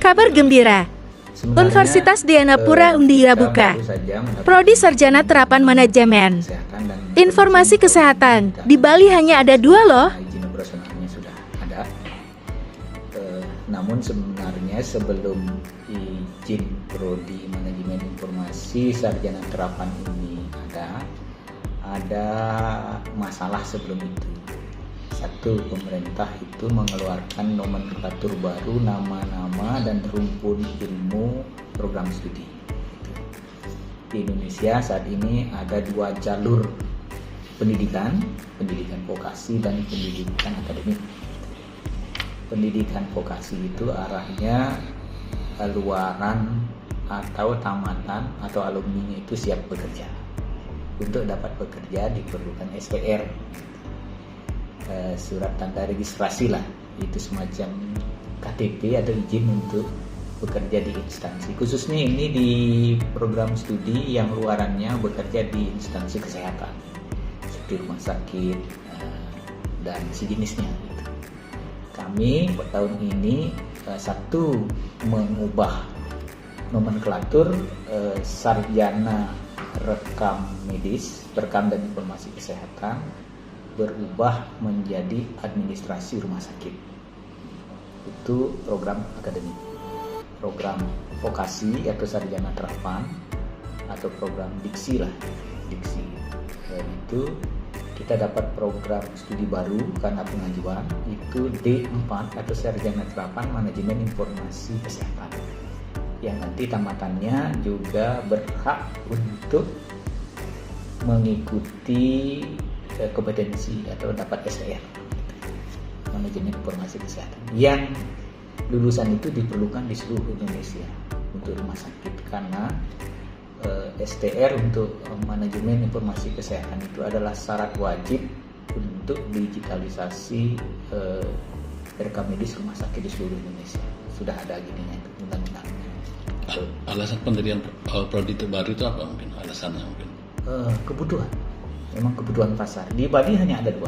Kabar gembira, Universitas Dianapura Undira buka Prodi Sarjana Terapan Manajemen Informasi Kesehatan. Di Bali hanya ada 2 loh. Izin operasionalnya sudah ada. Namun sebenarnya sebelum izin Prodi Manajemen Informasi Sarjana Terapan ini ada masalah sebelum itu. Satu, pemerintah itu mengeluarkan nomenklatur baru nama-nama dan rumpun ilmu program studi. Di Indonesia saat ini ada 2 jalur pendidikan vokasi dan pendidikan akademik. Pendidikan vokasi itu arahnya luaran atau tamatan atau alumni itu siap bekerja. Untuk dapat bekerja diperlukan SPR, surat tanda registrasi lah, itu semacam KTP atau izin untuk bekerja di instansi. Khususnya ini di program studi yang luarannya bekerja di instansi kesehatan seperti rumah sakit dan sejenisnya. Kami tahun ini satu mengubah nomenklatur sarjana rekam medis, rekam dan informasi kesehatan berubah menjadi administrasi rumah sakit. Itu program akademik. Program vokasi atau sarjana terapan atau program diksi lah, diksi. Dan itu kita dapat program studi baru karena pengajuan itu D4 atau sarjana terapan manajemen informasi kesehatan, yang nanti tamatannya juga berhak untuk mengikuti kompetensi atau dapat SPR manajemen informasi kesehatan, yang lulusan itu diperlukan di seluruh Indonesia untuk rumah sakit, karena STR untuk manajemen informasi kesehatan itu adalah syarat wajib untuk digitalisasi rekam medis rumah sakit di seluruh Indonesia. Sudah ada gininya itu undang-undangnya. Alasan pendirian prodi baru itu apa mungkin alasannya mungkin? Kebutuhan. Memang kebutuhan pasar. Di Bali hanya ada 2.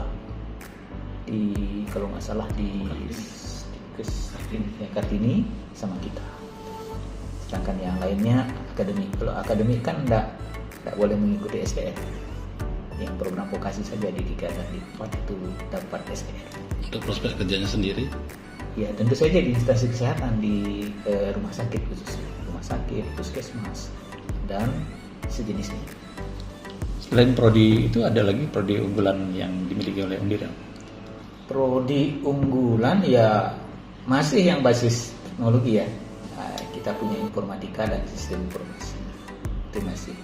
Kalau nggak salah di Kartini sama kita. Sedangkan yang lainnya akademik. Kalau akademik kan nggak boleh mengikuti SPR. Yang program vokasi saja di 3 dan di 4 itu dapat SPR. Untuk prospek kerjanya sendiri? Ya tentu saja di instansi kesehatan, di rumah sakit khususnya, rumah sakit, puskesmas dan sejenisnya. Selain prodi itu ada lagi prodi unggulan yang dimiliki oleh Undira? Prodi unggulan ya masih yang basis teknologi ya. Nah, kita punya informatika dan sistem informasi. Itu masih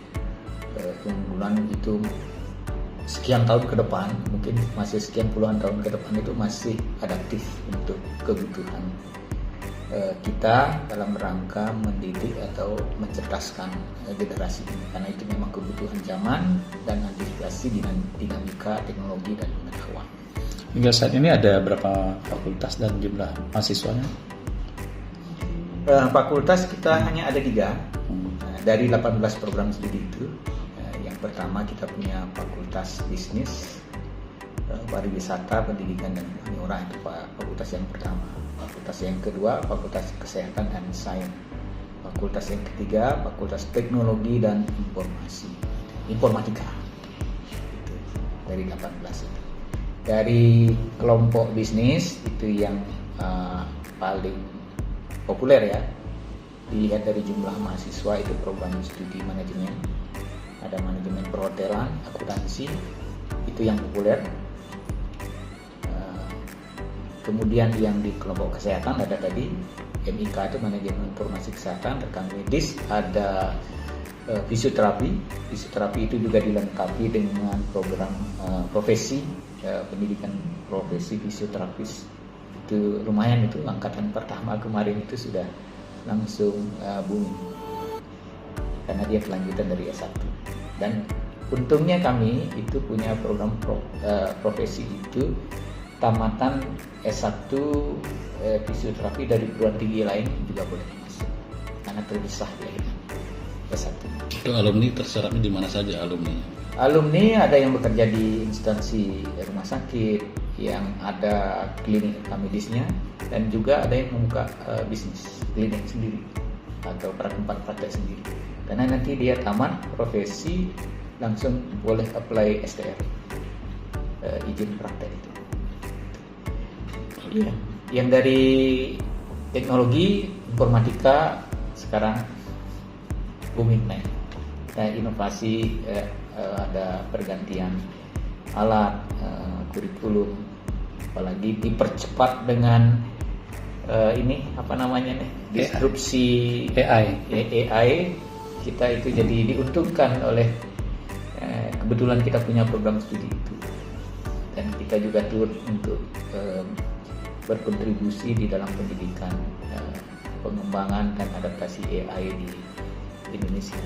unggulan itu sekian tahun ke depan, mungkin masih sekian puluhan tahun ke depan itu masih adaptif untuk kebutuhan kita dalam rangka mendidik atau mencerdaskan generasi ini, karena itu memang kebutuhan zaman dan antisipasi dinamika teknologi dan pengetahuan. Hingga saat ini ada berapa fakultas dan jumlah mahasiswanya? Fakultas kita hanya ada 3 dari 18 program studi itu. Yang pertama kita punya fakultas bisnis, pariwisata, pendidikan dan humaniora, itu fakultas yang pertama. Fakultas yang kedua fakultas kesehatan dan sains. Fakultas yang ketiga fakultas teknologi dan informatika. Itu dari 18 itu. Dari kelompok bisnis itu yang paling populer ya. Dilihat dari jumlah mahasiswa itu program studi manajemen. Ada manajemen perhotelan, akuntansi, itu yang populer. Kemudian yang di kelompok kesehatan ada tadi MIK itu manajemen informasi kesehatan, rekam medis, ada fisioterapi. Fisioterapi itu juga dilengkapi dengan program profesi, pendidikan profesi fisioterapis. Itu lumayan, itu angkatan pertama kemarin itu sudah langsung booming karena dia kelanjutan dari S1. Dan untungnya kami itu punya program profesi itu tamatan S1 fisioterapi dari perguruan tinggi lain juga boleh masuk karena terpisah ya S1. Itu alumni terserapnya di mana saja alumni? Alumni ada yang bekerja di instansi rumah sakit, yang ada klinik medisnya, dan juga ada yang membuka bisnis klinik sendiri atau tempat praktek sendiri. Karena nanti dia tamat profesi langsung boleh apply STR, izin praktek itu. Ya. Yang dari teknologi informatika sekarang booming naik. Nah, inovasi ada pergantian alat, kurikulum, apalagi dipercepat dengan ini apa namanya nih, disrupsi AI. Kita itu jadi diuntungkan oleh kebetulan kita punya program studi itu, dan kita juga turut untuk berkontribusi di dalam pendidikan, pengembangan dan adaptasi AI di Indonesia.